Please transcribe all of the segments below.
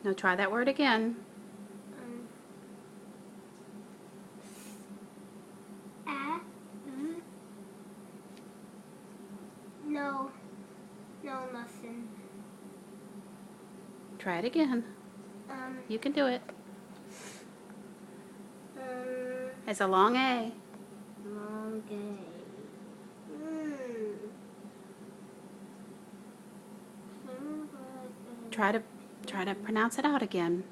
Now try that word again. No, nothing. Try it again. You can do it. It's a long A. Long A. Try to pronounce it out again.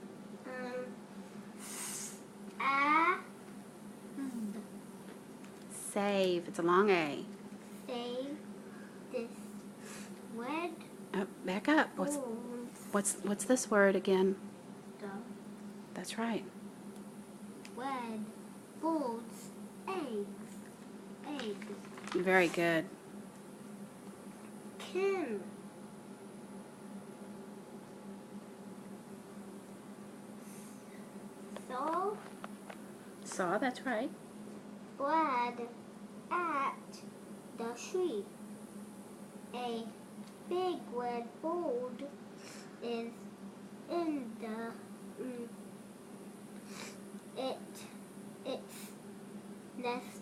Save. It's a long A. Save this word. Oh, back up. What's this word again? The That's right. word folds eggs. Very good. Kim. Saw. That's right. Brad at the tree. A big red bird is in the its nest.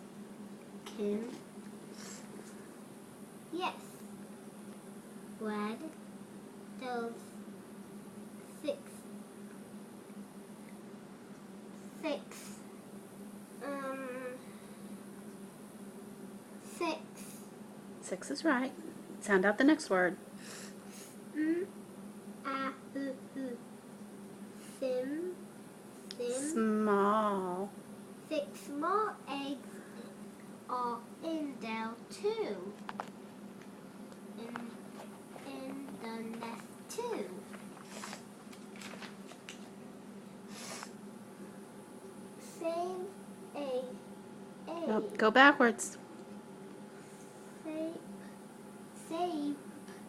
Kim. Yes. Brad those six. Six is right. Sound out the next word. Sim. Small. 6 small eggs are in there too. In the nest too. Same A. Nope, go backwards. Save.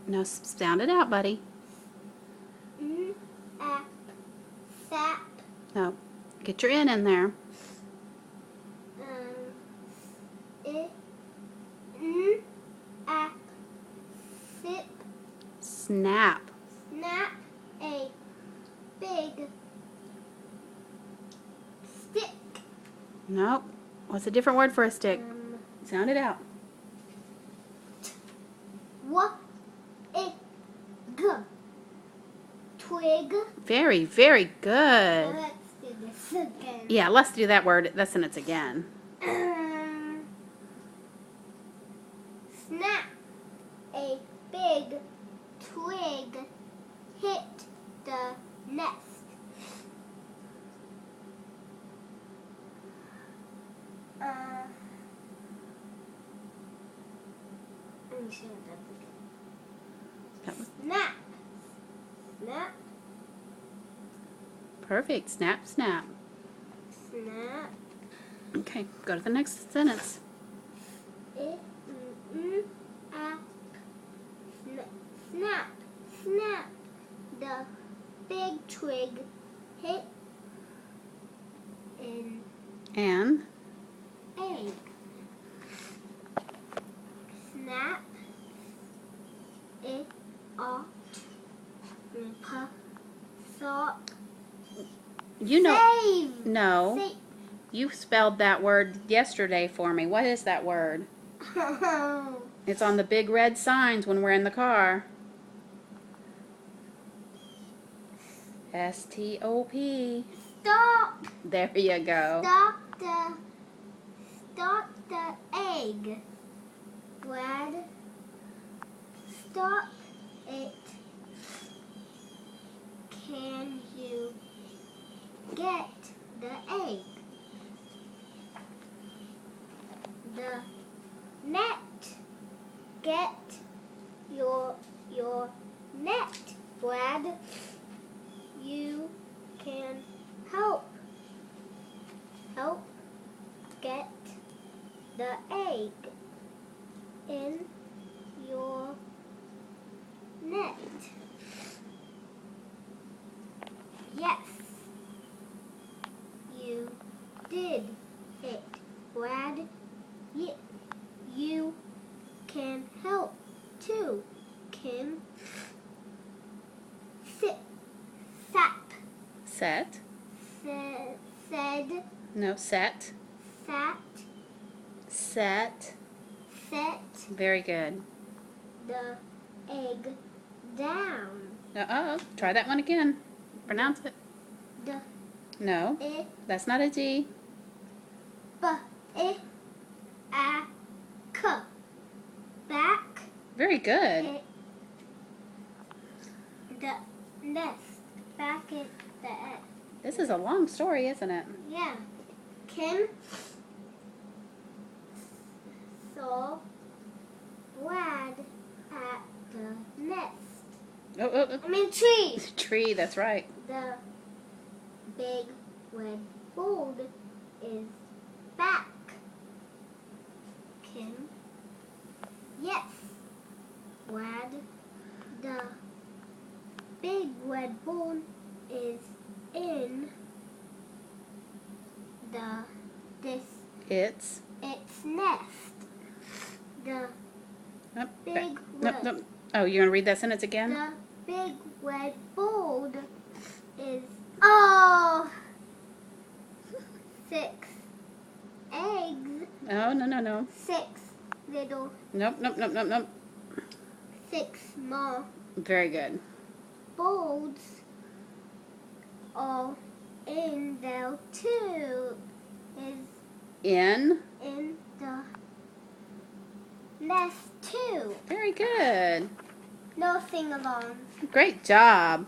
No, sound it out, buddy. Sap. No, get your N in there. Sip. Snap. Snap a big stick. Nope. What's a different word for a stick? Sound it out. What a twig. Very, very good. Let's do this again. Yeah, let's do that word, that sentence again. Snap a big twig hit the nest. Let me show that again. Snap. Snap. Perfect. Snap, snap. Snap. Okay, go to the next sentence. Snap. Snap. The big twig hit an egg. Snap it off. You know. Save. No. Save. You spelled that word yesterday for me. What is that word? It's on the big red signs when we're in the car. S-T-O-P. Stop. There you go. Stop the egg. Brad. Stop it. Can you get the egg? The net. Get your net, Brad. You can help get the egg in your net. Yes, you did it, Brad. You can help too, Kim. Sap. Set. Said. No, set. Sat. Set. Set Very good. the egg down. Uh-oh. Try that one again. Pronounce it. The No, I that's not a D. B I A K. Back. Very good. It, the nest. Back at the egg. This is a long story, isn't it? Yeah. Kim saw Brad at the nest. Oh. I mean tree. Tree, that's right. The big red bird is back. Kim. Yes. Brad. The big red bird is in It's. its nest. The Oh, big nope, red. nope. Oh, you're going to read that sentence again? The big red bird is 6 eggs. Oh, no. 6 little, Nope. 6 small Very good. birds are in there too. Is In. in the nest too. Very good. No sing along. Great job.